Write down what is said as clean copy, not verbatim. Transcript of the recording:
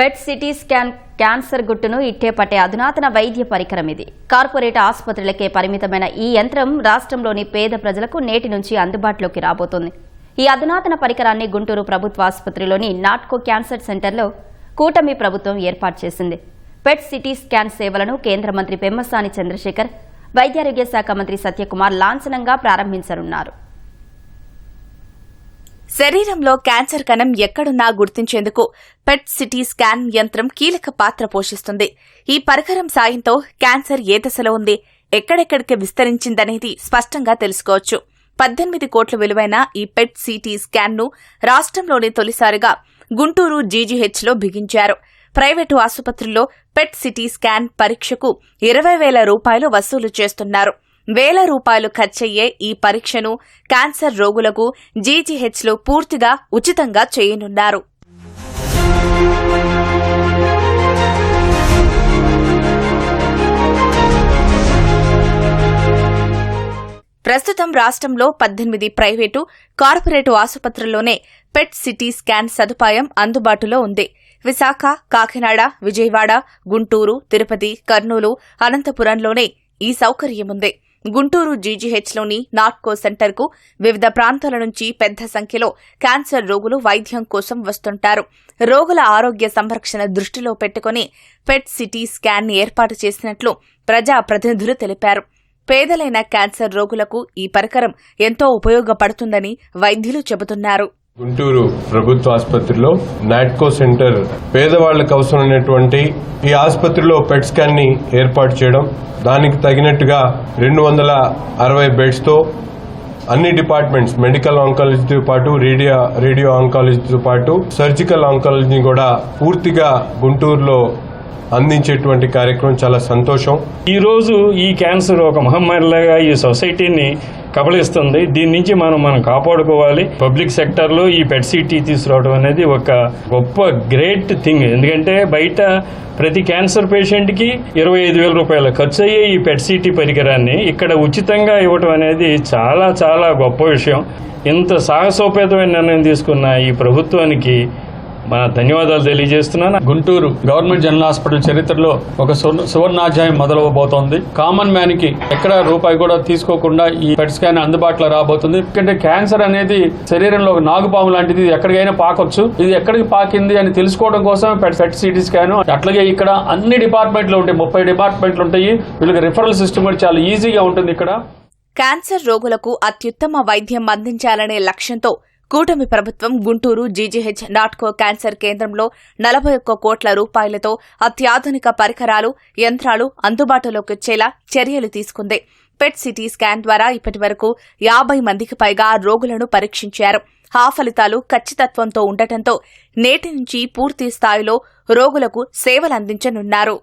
పెట్ CT scan cancer గుట్టును ఇట్టే పట్టే అధునాతన వైద్య పరికరం ఇది. కార్పొరేట్ ఆసుపత్రులకే పరిమితమైన ఈ యంత్రం రాష్ట్రంలోని పేద ప్రజలకు నేటి నుంచి అందుబాటులోకి రాబోతోంది. ఈ అధునాతన పరికరాన్ని గుంటూరు ప్రభుత్వ ఆసుపత్రిలోని నాట్కో క్యాన్సర్ సెంటర్లో కూటమి ప్రభుత్వం ఏర్పాటు చేసింది. పెట్ సిటీ స్కాన్ సేవలను కేంద్ర మంత్రి పెమ్మసాని చంద్రశేఖర్, వైద్యారోగ్య శాఖ మంత్రి సత్యకుమార్ లాంఛనంగా ప్రారంభించనున్నారు. శరీరంలో క్యాన్సర్ కణం ఎక్కడున్నా గుర్తించేందుకు పెట్ సిటీ స్కాన్ యంత్రం కీలక పాత్ర పోషిస్తుంది. ఈ పరికరం సాయంతో క్యాన్సర్ ఏ దశలో ఉంది, ఎక్కడెక్కడికి విస్తరించిందనేది స్పష్టంగా తెలుసుకోవచ్చు. 18 కోట్ల విలువైన ఈ పెట్ సిటీ స్కాన్ ను రాష్ట్రంలోని తొలిసారిగా గుంటూరు జీజీహెచ్లో బిగించారు. ప్రైవేటు ఆసుపత్రుల్లో పెట్ సిటీ స్కాన్ పరీక్షకు 20,000 రూపాయలు వసూలు చేస్తున్నారు. వేల రూపాయలు ఖర్చయ్యే ఈ పరీక్షను క్యాన్సర్ రోగులకు జీజీహెచ్లో పూర్తిగా ఉచితంగా చేయనున్నారు. ప్రస్తుతం రాష్ట్రంలో 18 ప్రైవేటు, కార్పొరేటు ఆసుపత్రుల్లోనే పెట్ సిటీ స్కాన్ సదుపాయం అందుబాటులో ఉంది. విశాఖ, కాకినాడ, విజయవాడ, గుంటూరు, తిరుపతి, కర్నూలు, అనంతపురంలోనే ఈ సౌకర్యముంది. గుంటూరు జీజీహెచ్లోని నాట్కో సెంటర్కు వివిధ ప్రాంతాల నుంచి పెద్ద సంఖ్యలో క్యాన్సర్ రోగులు వైద్యం కోసం వస్తుంటారు. రోగుల ఆరోగ్య సంరక్షణ దృష్టిలో పెట్టుకుని పెట్ సిటీ స్కాన్ ఏర్పాటు చేసినట్లు ప్రజా ప్రతినిధులు తెలిపారు. పేదలైన క్యాన్సర్ రోగులకు ఈ పరికరం ఎంతో ఉపయోగపడుతుందని వైద్యులు చెబుతున్నారు. గుంటూరు ప్రభుత్వ ఆసుపత్రిలో నాట్కో సెంటర్ పేదవాళ్లకు అవసరమైనటువంటి ఈ ఆసుపత్రిలో పెట్ స్కాన్ ని ఏర్పాటు చేయడం, దానికి తగినట్టుగా 260 బెడ్స్ తో అన్ని డిపార్ట్మెంట్స్, మెడికల్ ఆంకాలజీతో పాటు రేడియో ఆంకాలజీతో పాటు సర్జికల్ ఆంకాలజీని కూడా పూర్తిగా గుంటూరులో అందించేటువంటి కార్యక్రమం చాలా సంతోషం. ఈ రోజు ఈ క్యాన్సర్ ఒక మహమ్మారిలాగా ఈ సొసైటీని కబళిస్తుంది. దీని నుంచి మనం కాపాడుకోవాలి. పబ్లిక్ సెక్టర్ లో ఈ పెట్ సిటీ తీసుకురావడం అనేది ఒక గొప్ప గ్రేట్ థింగ్. ఎందుకంటే బయట ప్రతి క్యాన్సర్ పేషెంట్ కి 25,000 రూపాయల ఖర్చు అయ్యే ఈ పెట్ సిటీ పరికరాన్ని ఇక్కడ ఉచితంగా ఇవ్వడం అనేది చాలా చాలా గొప్ప విషయం. ఇంత సాహసోపేతమైన నిర్ణయం తీసుకున్న ఈ ప్రభుత్వానికి మన ధన్యవాదాలు తెలియజేస్తున్నాను. గుంటూరు గవర్నమెంట్ జనరల్ హాస్పిటల్ చరిత్రలో ఒక సువర్ణాధ్యాయం మొదలవబోతోంది. కామన్ మ్యాన్ కి ఎక్కడ రూపాయి కూడా తీసుకోకుండా ఈ పెట్ స్కాన్ అందుబాటులో రాబోతుంది. ఎందుకంటే క్యాన్సర్ అనేది శరీరంలో ఒక నాగుపాము లాంటిది, ఎక్కడికైనా పాకొచ్చు. ఇది ఎక్కడికి పాకింది అని తెలుసుకోవడం కోసం పెట్ సిటీ స్కాన్. అట్లాగే ఇక్కడ అన్ని డిపార్ట్మెంట్లు ఉంటాయి, 30 డిపార్ట్మెంట్లు ఉంటాయి. వీళ్ళకి రిఫరల్ సిస్టమ్ కూడా చాలా ఈజీగా ఉంటుంది. ఇక్కడ క్యాన్సర్ రోగులకు అత్యుత్తమ వైద్యం అందించాలనే లక్ష్యంతో కూటమి ప్రభుత్వం గుంటూరు జీజీహెచ్ నాట్కో క్యాన్సర్ కేంద్రంలో 41 కోట్ల రూపాయలతో అత్యాధునిక పరికరాలు, యంత్రాలు అందుబాటులోకి వచ్చేలా చర్యలు తీసుకుంది. పెట్ సిటీ స్కాన్ ద్వారా ఇప్పటివరకు 50 మందికి పైగా రోగులను పరీక్షించారు. ఆ ఫలితాలు ఖచ్చితత్వంతో ఉండటంతో నేటి నుంచి పూర్తి స్థాయిలో రోగులకు సేవలందించనున్నారు.